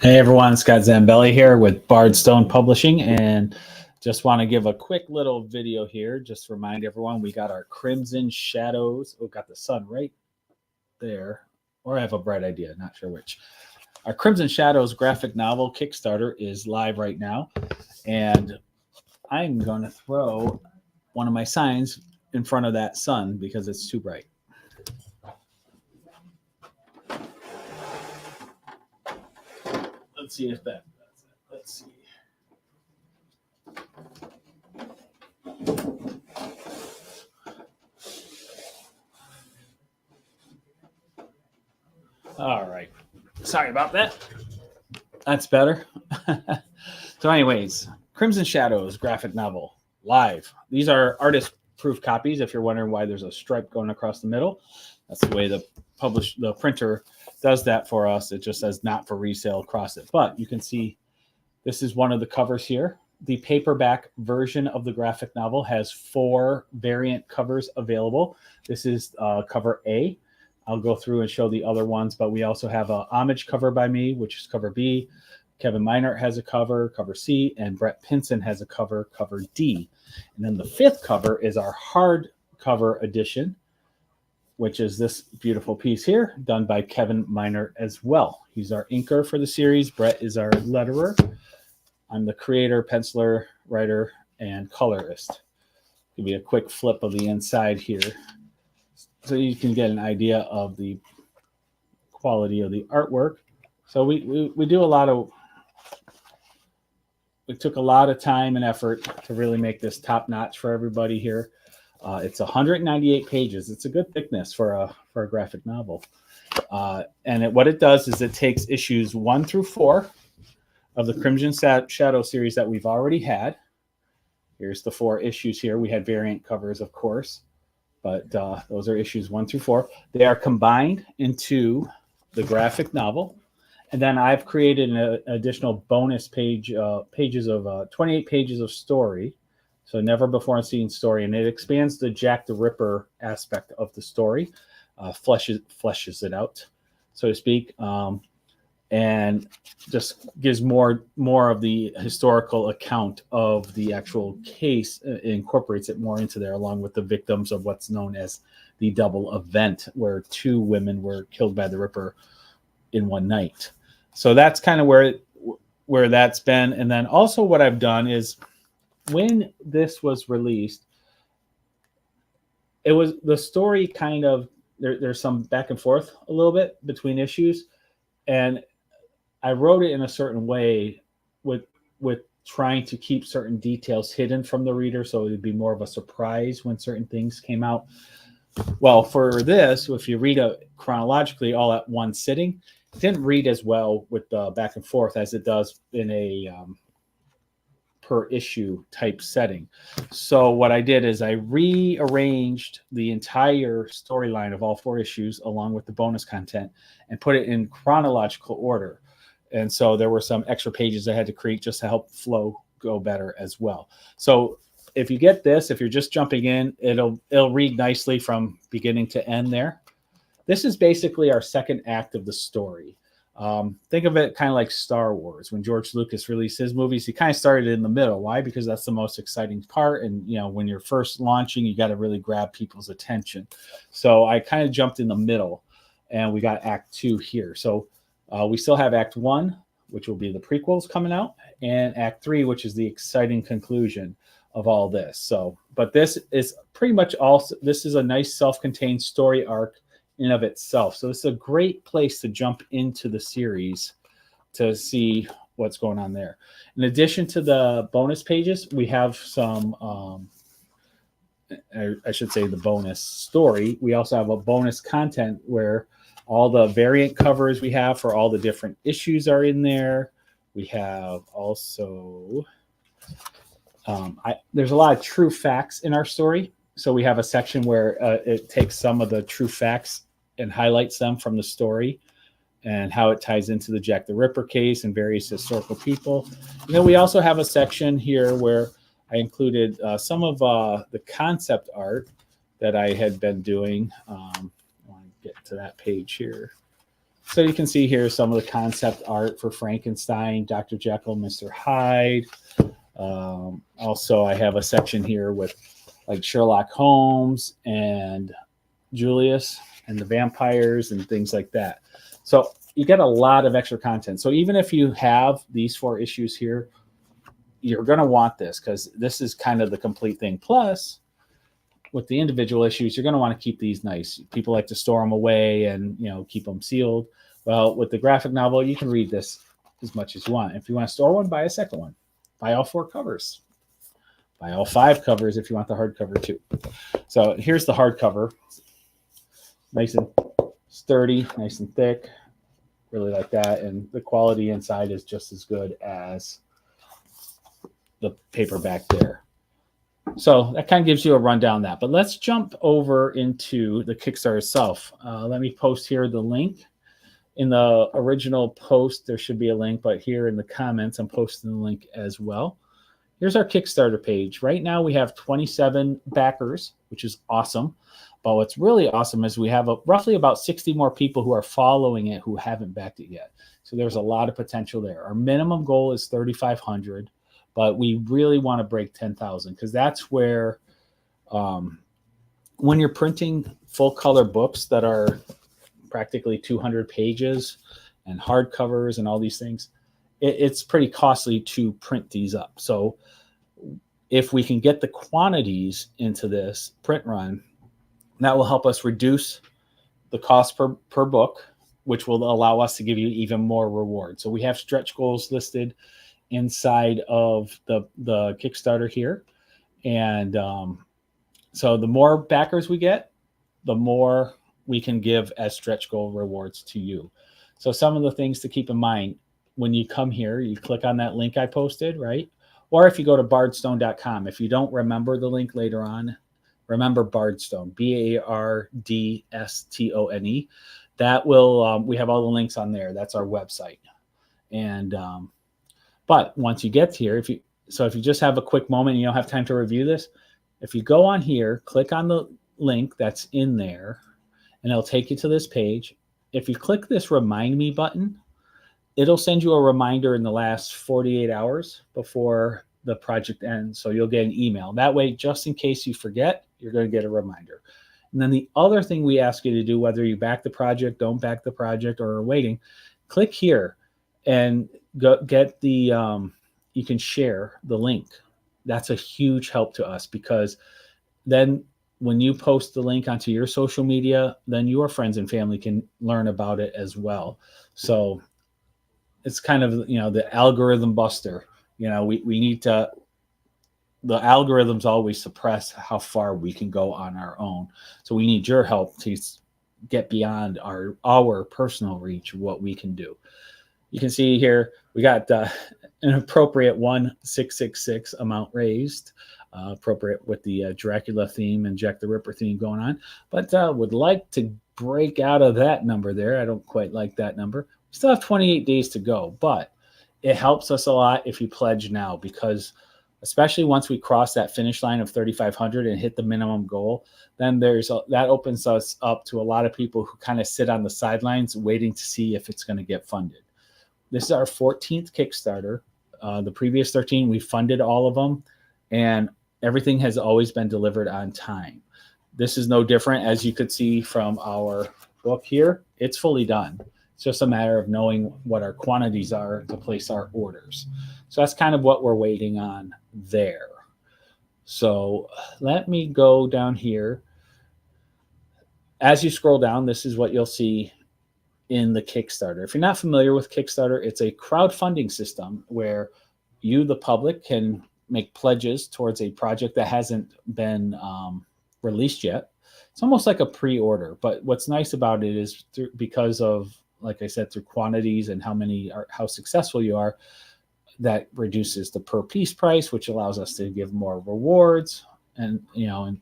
Hey everyone, Scott Zambelli here with Bardstone Publishing, and just want to give a quick little video here. Just to remind everyone, we got our Crimson Shadows. Oh, got the sun right there, or I have a bright idea, not sure which. Our Crimson Shadows graphic novel Kickstarter is live right now, and I'm going to throw one of my signs in front of that sun because it's too bright. Let's see if that does it. Let's see. All right. Sorry about that. That's better. So anyways, Crimson Shadows graphic novel live. These are artist proof copies. If you're wondering why there's a stripe going across the middle, that's the way the printer does that for us. It just says not for resale across it. But you can see this is one of the covers here. The paperback version of the graphic novel has 4 variant covers available. This is cover A. I'll go through and show the other ones, but we also have a homage cover by me, which is cover B. Kevin Meinert has a cover, cover C, and Brett Pinson has a cover, cover D. And then the 5th cover is our hardcover edition, which is this beautiful piece here, done by Kevin Meinert as well. He's our inker for the series. Brett is our letterer. I'm the creator, penciler, writer, and colorist. Give you a quick flip of the inside here so you can get an idea of the quality of the artwork. So we do a lot of, we took a lot of time and effort to really make this top notch for everybody here. It's 198 pages. It's a good thickness for a graphic novel. And what it does is it takes issues 1 through 4 of the Crimson Shadow series that we've already had. Here's the 4 issues here. We had variant covers, of course, but those are issues 1 through 4. They are combined into the graphic novel. And then I've created an additional bonus pages of 28 pages of story. So never before seen story. And it expands the Jack the Ripper aspect of the story, fleshes it out, so to speak. And just gives more of the historical account of the actual case. It incorporates it more into there, along with the victims of what's known as the double event, where 2 women were killed by the Ripper in one night. So that's kind of where that's been. And then also what I've done is, when this was released, it was the story kind of, there's some back and forth a little bit between issues. And I wrote it in a certain way with trying to keep certain details hidden from the reader, so it would be more of a surprise when certain things came out. Well, for this, if you read it chronologically all at one sitting, it didn't read as well with the back and forth as it does in a per issue type setting. So what I did is I rearranged the entire storyline of all 4 issues along with the bonus content and put it in chronological order. And so there were some extra pages I had to create just to help flow go better as well. So if you get this, if you're just jumping in, it'll read nicely from beginning to end there. This is basically our second act of the story. Think of it kind of like Star Wars. When George Lucas released his movies, he kind of started in the middle. Why? Because that's the most exciting part. And, you know, when you're first launching, you got to really grab people's attention. So I kind of jumped in the middle, and we got Act 2 here. So We still have Act 1, which will be the prequels coming out, and Act 3, which is the exciting conclusion of all this. So, but this is pretty much all. This is a nice self-contained story arc in of itself. So it's a great place to jump into the series to see what's going on there. In addition to the bonus pages, we have some, I should say the bonus story. We also have a bonus content where all the variant covers we have for all the different issues are in there. We have also, there's a lot of true facts in our story. So we have a section where it takes some of the true facts and highlights them from the story and how it ties into the Jack the Ripper case and various historical people. And then we also have a section here where I included some of the concept art that I had been doing. I want to get to that page here. So you can see here some of the concept art for Frankenstein, Dr. Jekyll, Mr. Hyde. Also, I have a section here with like Sherlock Holmes and Julius and the vampires and things like that. So you get a lot of extra content. So even if you have these 4 issues here, you're going to want this because this is kind of the complete thing. Plus, with the individual issues, you're going to want to keep these nice. People like to store them away and, you know, keep them sealed. Well, with the graphic novel, you can read this as much as you want. If you want to store one, buy a second one. Buy all 4 covers. Buy all 5 covers if you want the hardcover too. So here's the hardcover. Nice and sturdy, nice and thick. Really like that. And the quality inside is just as good as the paperback there. So that kind of gives you a rundown of that. But let's jump over into the Kickstarter itself. Let me post here the link. In the original post, there should be a link, but here in the comments, I'm posting the link as well. Here's our Kickstarter page. Right now, we have 27 backers, which is awesome. But what's really awesome is we have roughly about 60 more people who are following it who haven't backed it yet. So there's a lot of potential there. Our minimum goal is 3,500, but we really want to break 10,000 because that's where when you're printing full color books that are practically 200 pages and hardcovers and all these things, it's pretty costly to print these up. So if we can get the quantities into this print run, that will help us reduce the cost per book, which will allow us to give you even more reward. So we have stretch goals listed inside of the Kickstarter here. And so the more backers we get, the more we can give as stretch goal rewards to you. So some of the things to keep in mind when you come here, you click on that link I posted, right? Or if you go to bardstone.com, if you don't remember the link later on, remember Bardstone, Bardstone. That will, we have all the links on there. That's our website. And, but once you get here, if you just have a quick moment and you don't have time to review this, if you go on here, click on the link that's in there, and it'll take you to this page. If you click this Remind Me button, it'll send you a reminder in the last 48 hours before the project ends. So you'll get an email. That way, just in case you forget, you're going to get a reminder. And then the other thing we ask you to do, whether you back the project, don't back the project, or are waiting, click here and get the, you can share the link. That's a huge help to us because then when you post the link onto your social media, then your friends and family can learn about it as well. So it's kind of, you know, the algorithm buster. You know, we need to, the algorithms always suppress how far we can go on our own. So we need your help to get beyond our personal reach of what we can do. You can see here, we got an appropriate 1666 amount raised, appropriate with the Dracula theme and Jack the Ripper theme going on, but would like to break out of that number there. I don't quite like that number. We still have 28 days to go, but it helps us a lot if you pledge now, because especially once we cross that finish line of 3,500 and hit the minimum goal, then that opens us up to a lot of people who kind of sit on the sidelines waiting to see if it's going to get funded. This is our 14th Kickstarter. The previous 13, we funded all of them, and everything has always been delivered on time. This is no different. As you could see from our book here, it's fully done. It's just a matter of knowing what our quantities are to place our orders. So that's kind of what we're waiting on there. So let me go down here. As you scroll down, this is what you'll see in the Kickstarter. If you're not familiar with Kickstarter, it's a crowdfunding system where you, the public, can make pledges towards a project that hasn't been released yet. It's almost like a pre-order, but what's nice about it is because of, like I said, through quantities and how successful you are, that reduces the per piece price, which allows us to give more rewards and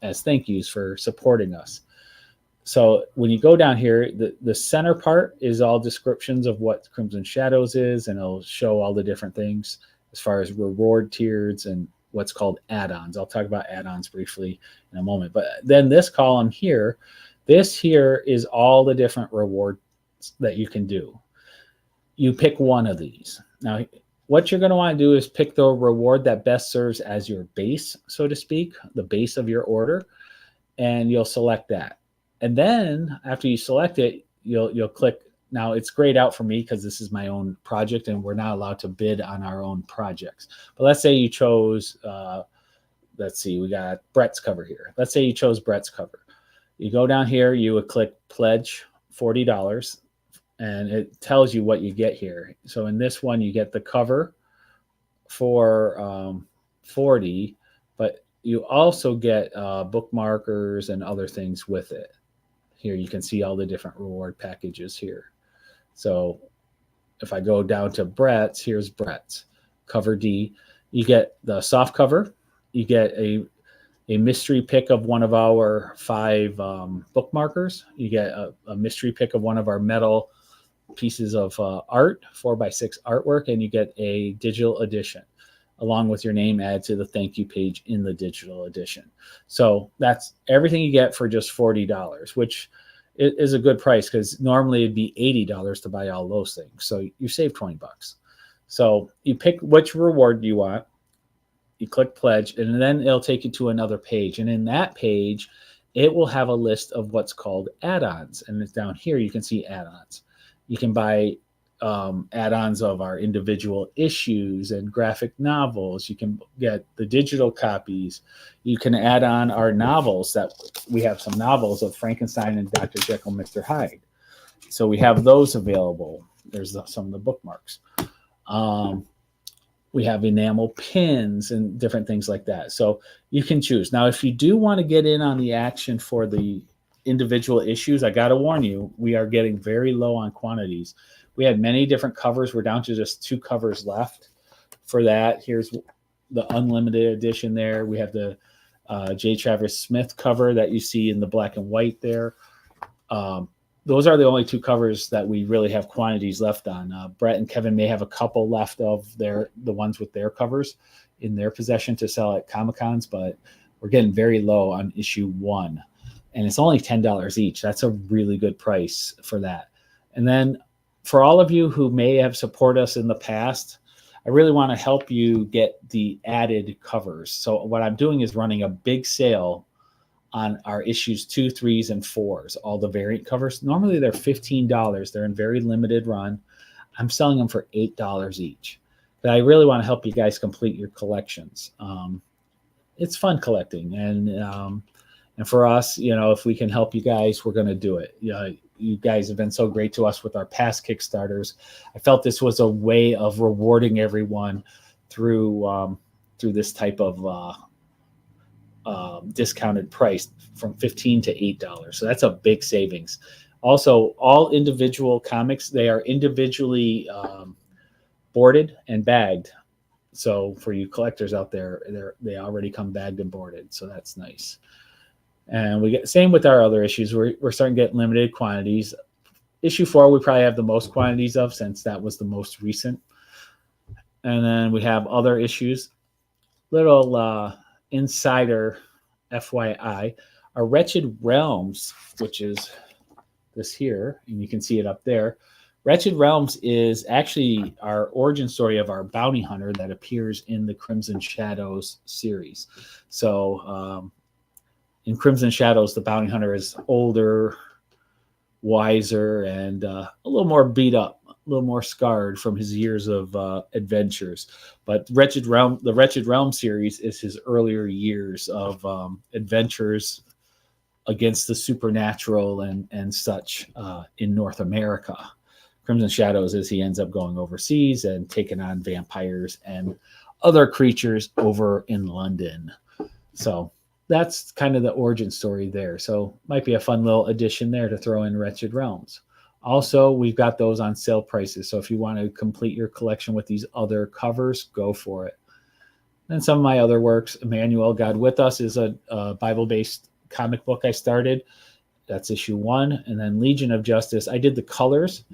as thank yous for supporting us. So when you go down here, the center part is all descriptions of what Crimson Shadows is, and it'll show all the different things as far as reward tiers and what's called add-ons. I'll talk about add-ons briefly in a moment. But then this column here, this here is all the different rewards that you can do. You pick one of these. Now, what you're going to want to do is pick the reward that best serves as your base, so to speak, the base of your order, and you'll select that. And then after you select it, you'll click. Now it's grayed out for me because this is my own project and we're not allowed to bid on our own projects. But let's say you chose, let's see, we got Brett's cover here. Let's say you chose Brett's cover. You go down here, you would click pledge $40 and it tells you what you get here. So in this one, you get the cover for $40, but you also get bookmarkers and other things with it. Here you can see all the different reward packages here. So if I go down to Brett's, here's Brett's cover D. You get the soft cover. You get a mystery pick of one of our 5 bookmarkers. You get a mystery pick of one of our metal pieces of art, 4x6 artwork, and you get a digital edition along with your name added to the thank you page in the digital edition. So that's everything you get for just $40, which is a good price because normally it'd be $80 to buy all those things. So you save $20. So you pick which reward you want, you click pledge, and then it'll take you to another page. And in that page, it will have a list of what's called add-ons. And it's down here, you can see add-ons. You can buy add-ons of our individual issues and graphic novels. You can get the digital copies. You can add on our novels. That we have some novels of Frankenstein and Dr. Jekyll, Mr. Hyde. So we have those available. There's some of the bookmarks. We have enamel pins and different things like that. So you can choose. Now, if you do want to get in on the action for the individual issues, I got to warn you, we are getting very low on quantities. We had many different covers. We're down to just 2 covers left for that. Here's the unlimited edition there. We have the J. Travis Smith cover that you see in the black and white there. Those are the only 2 covers that we really have quantities left on. Brett and Kevin may have a couple left of the ones with their covers in their possession to sell at Comic-Cons, but we're getting very low on issue 1. And it's only $10 each. That's a really good price for that. And then for all of you who may have supported us in the past, I really want to help you get the added covers. So what I'm doing is running a big sale on our issues 2, 3s, and 4s, all the variant covers. Normally they're $15. They're in very limited run. I'm selling them for $8 each. But I really want to help you guys complete your collections. It's fun collecting, and for us, if we can help you guys, we're going to do it. You guys have been so great to us with our past Kickstarters. I felt this was a way of rewarding everyone through this type of discounted price from $15 to $8. So that's a big savings. Also, all individual comics, they are individually boarded and bagged. So for you collectors out there, they already come bagged and boarded. So that's nice. And we get same with our other issues. We're starting to get limited quantities. Issue 4, we probably have the most quantities of since that was the most recent. And then we have other issues. Little insider FYI, our Wretched Realms, which is this here, and you can see it up there. Wretched Realms is actually our origin story of our bounty hunter that appears in the Crimson Shadows series. So in Crimson Shadows, the bounty hunter is older, wiser and a little more beat up, a little more scarred from his years of adventures. But the Wretched Realm series is his earlier years of adventures against the supernatural and such in North America. Crimson Shadows is he ends up going overseas and taking on vampires and other creatures over in London. So that's kind of the origin story there. So might be a fun little addition there to throw in Wretched Realms. Also, we've got those on sale prices. So if you want to complete your collection with these other covers, go for it. And some of my other works, Emmanuel, God with Us, is a Bible-based comic book I started. That's issue 1. And then Legion of Justice, I did the colors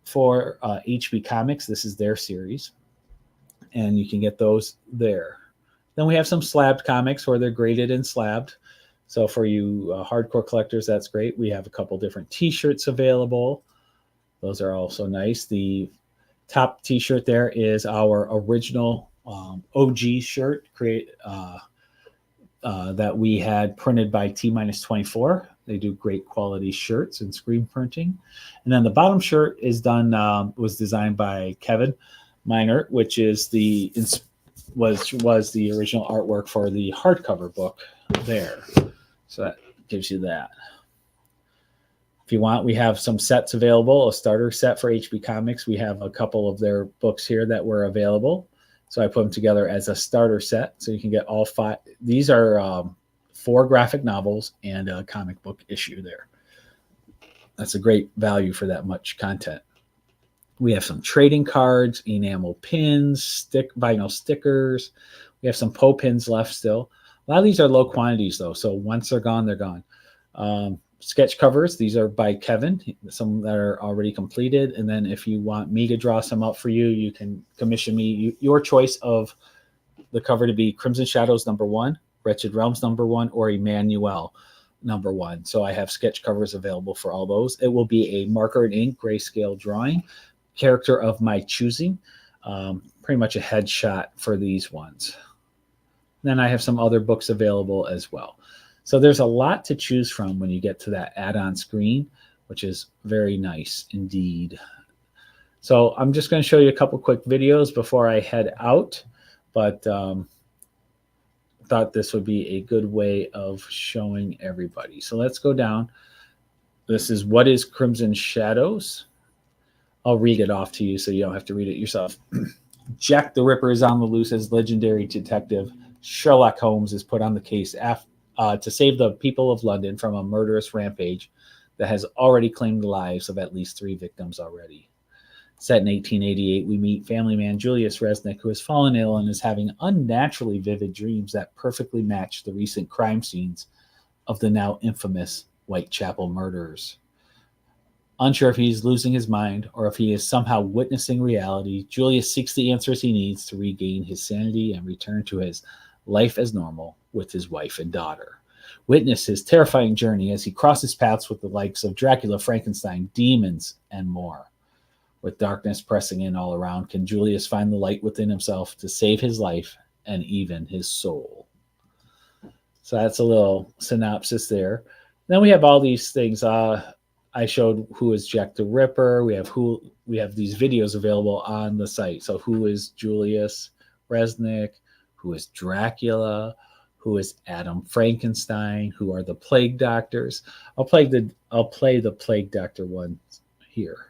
for HB Comics. This is their series. And you can get those there. Then we have some slabbed comics where they're graded and slabbed. So for you hardcore collectors, that's great. We have a couple different T-shirts available. Those are also nice. The top T-shirt there is our original OG shirt that we had printed by T-24. They do great quality shirts and screen printing. And then the bottom shirt is was designed by Kevin Minert, which is was the original artwork for the hardcover book there. So that gives you that. If you want, we have some sets available, a starter set for HB Comics. We have a couple of their books here that were available. So I put them together as a starter set. So you can get all 5. These are 4 graphic novels and a comic book issue there. That's a great value for that much content. We have some trading cards, enamel pins, vinyl stickers. We have some Poe pins left still. A lot of these are low quantities, though. So once they're gone, they're gone. Sketch covers. These are by Kevin, some that are already completed. And then if you want me to draw some up for you, you can commission me your choice of the cover to be Crimson Shadows #1, Wretched Realms #1, or Emmanuel #1. So I have sketch covers available for all those. It will be a marker and ink grayscale drawing, character of my choosing, pretty much a headshot for these ones. Then I have some other books available as well. So there's a lot to choose from when you get to that add-on screen, which is very nice indeed. So I'm just going to show you a couple quick videos before I head out, but thought this would be a good way of showing everybody. So let's go down. This is What is Crimson Shadows? I'll read it off to you so you don't have to read it yourself. Jack the Ripper is on the loose as legendary detective Sherlock Holmes is put on the case to save the people of London from a murderous rampage that has already claimed the lives of at least 3 victims already. Set in 1888, we meet family man Julius Resnick, who has fallen ill and is having unnaturally vivid dreams that perfectly match the recent crime scenes of the now infamous Whitechapel murders. Unsure if he's losing his mind or if he is somehow witnessing reality, Julius seeks the answers he needs to regain his sanity and return to his life as normal with his wife and daughter. Witness his terrifying journey as he crosses paths with the likes of Dracula, Frankenstein, demons, and more. With darkness pressing in all around, can Julius find the light within himself to save his life and even his soul? So that's a little synopsis there. Then we have all these things. I showed who is Jack the Ripper. We have these videos available on the site. So who is Julius Resnick? Who is Dracula? Who is Adam Frankenstein? Who are the Plague Doctors? I'll play the Plague Doctor one here.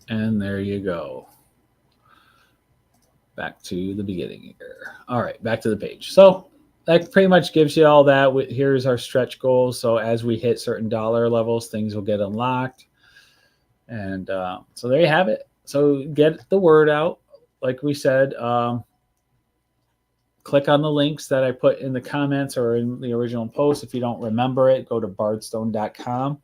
And there you go. back to the beginning here. All right, back to the page. So that pretty much gives you all that. Here's our stretch goals. So as we hit certain dollar levels, things will get unlocked. And so there you have it. So get the word out. Like we said, click on the links that I put in the comments or in the original post. If you don't remember it, go to bardstone.com.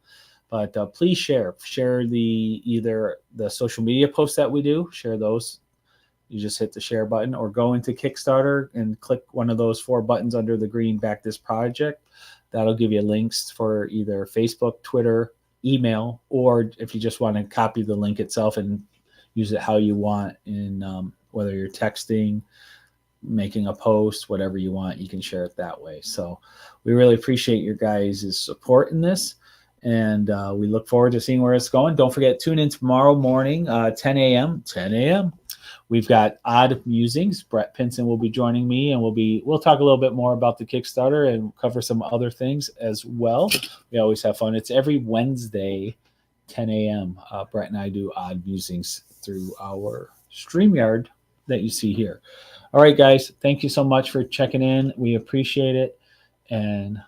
But please share either the social media posts that we do, share those. You just hit the share button or go into Kickstarter and click one of those 4 buttons under the green back this project. That'll give you links for either Facebook, Twitter, email, or if you just want to copy the link itself and use it how you want in whether you're texting, making a post, whatever you want, you can share it that way. So we really appreciate your guys' support in this. And we look forward to seeing where it's going. Don't forget, tune in tomorrow morning, 10 a.m. We've got Odd Musings. Brett Pinson will be joining me, and we'll talk a little bit more about the Kickstarter and cover some other things as well. We always have fun. It's every Wednesday, 10 a.m. Brett and I do Odd Musings through our StreamYard that you see here. All right, guys. Thank you so much for checking in. We appreciate it, and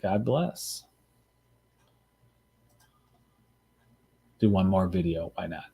God bless. Do one more video. Why not?